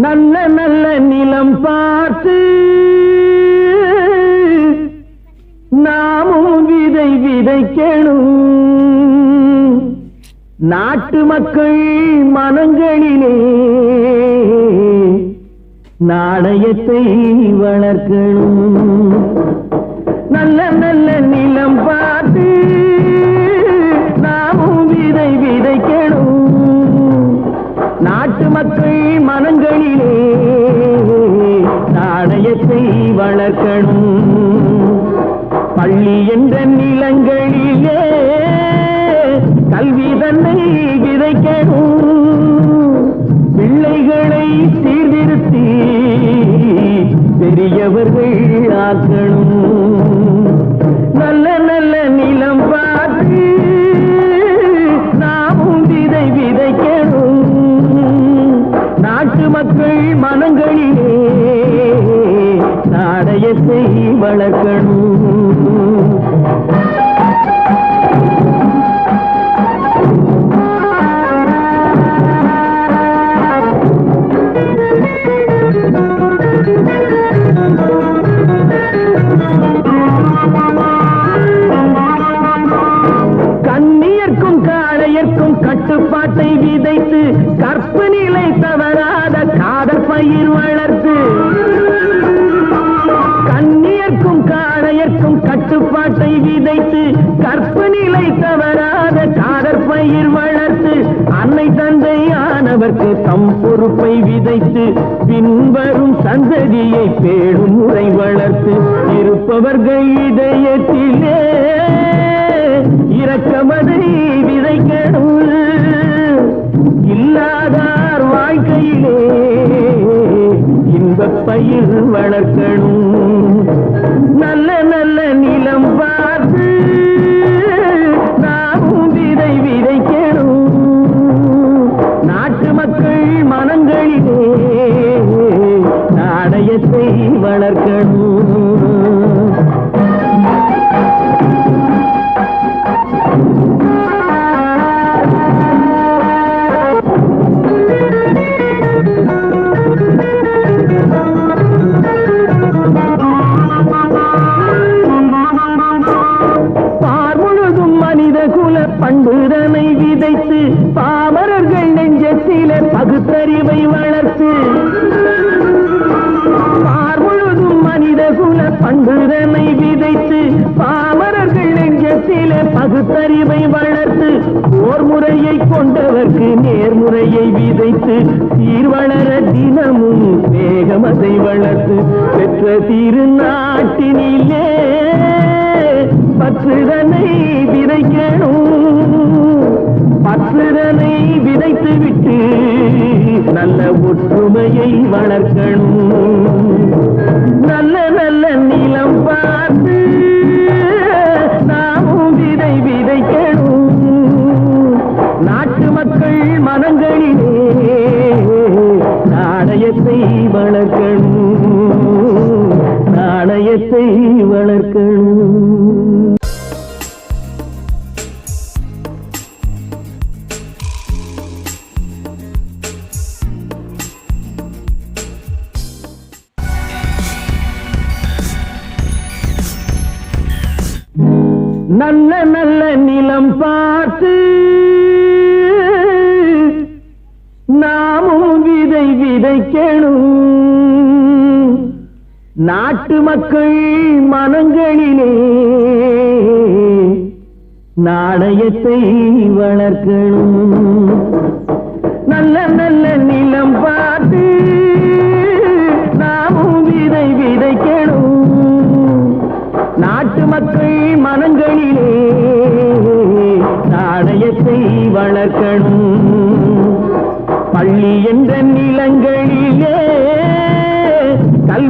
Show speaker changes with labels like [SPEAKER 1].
[SPEAKER 1] நல்ல நல்ல நிலம் பார்த்து நாமும் விதை விதைக்கணும். நாட்டு மக்கள் மனங்களிலே நாணயத்தை வளர்க்கணும். நல்ல நல்ல நிலம் பார்த்து நாமும் விதை விதைக்கணும். நாட்டு மக்கள் மனங்களிலே நாணயத்தை வளர்க்கணும். பள்ளி என்ற நிலங்களிலே கல்வி தன்னை விதைக்கணும். பிள்ளைகளை சீர்திருத்தி பெரியவர்கள் ஆக்கணும். நல்ல நல்ல நிலம் பார்த்து நாமும் விதை விதைக்கணும். நாட்டு மக்கள் மனங்களிலே நாணயத்தை வளர்க்கணும். கண்ணியர்க்கும் காளையர்க்கும் கட்டுப்பாட்டை விதைத்து கற்பு நிலை தவறாத காதல் பயிர் வளர்த்து. கண்ணியர்க்கும் காளையர்க்கும் கட்டுப்பாட்டை விதைத்து கற்பு நிலை தவறாத காதல் பயிர் வளர்த்து. அன்னை தந்தையானவர்க்கு தம் பொறுப்பை விதைத்து பின்வரும் சந்ததியை பேடும் முறை வளர்த்து. இருப்பவர்கள் இதயத்திலே இரக்கமதை விதைக்கணும். இல்லாதார் வாழ்க்கையிலே இன்பப் பயிர் வளர்க்கணும். நல்ல நல்ல நிலம் பார்த்து நாமும் விதை விதைக்கணும். நாட்டு மக்கள் மனங்களிலே நாணயத்தை வளர்க்கணும். பண்புதனை விதைத்து பாமரர்கள் நெஞ்சத்திலே பகுத்தறிவை வளர்த்து. பார்முழுதும் மனித குல பண்புதனை விதைத்து பாமரர்கள் நெஞ்சத்திலே பகுத்தறிவை வளர்த்து. போர் முறையை கொண்டவர்க்கு நேர்முறையை விதைத்து சீர்வளர தினமும் வேகமதை வளர்த்து. பெற்ற திருநாட்டினிலே பற்றுதனை விதைக்கணும். பற்றுதனை விதைத்து விட்டு நல்ல ஒற்றுமையை வளர்க்கணும். நல்ல நல்ல நிலம் பார்த்து நாமும் விதை விதைக்கணும். நாட்டு மக்கள் மனங்களிலே நாணயத்தை வளர்க்கணும். நாணயத்தை வளர்க்கணும். நல்ல நல்ல நிலம் பார்த்து நாமும் விதை விதைக்கணும். நாட்டு மக்கள் மனங்களிலே நாணயத்தை வளர்க்கணும். நல்ல நல்ல நிலம் பார்த்து நாமும் விதை விதைக்கணும். நாட்டு மக்கள் மனங்களிலே நாணயத்தை வளர்க்கணும். பள்ளி என்ற நிலங்களிலே கல்வி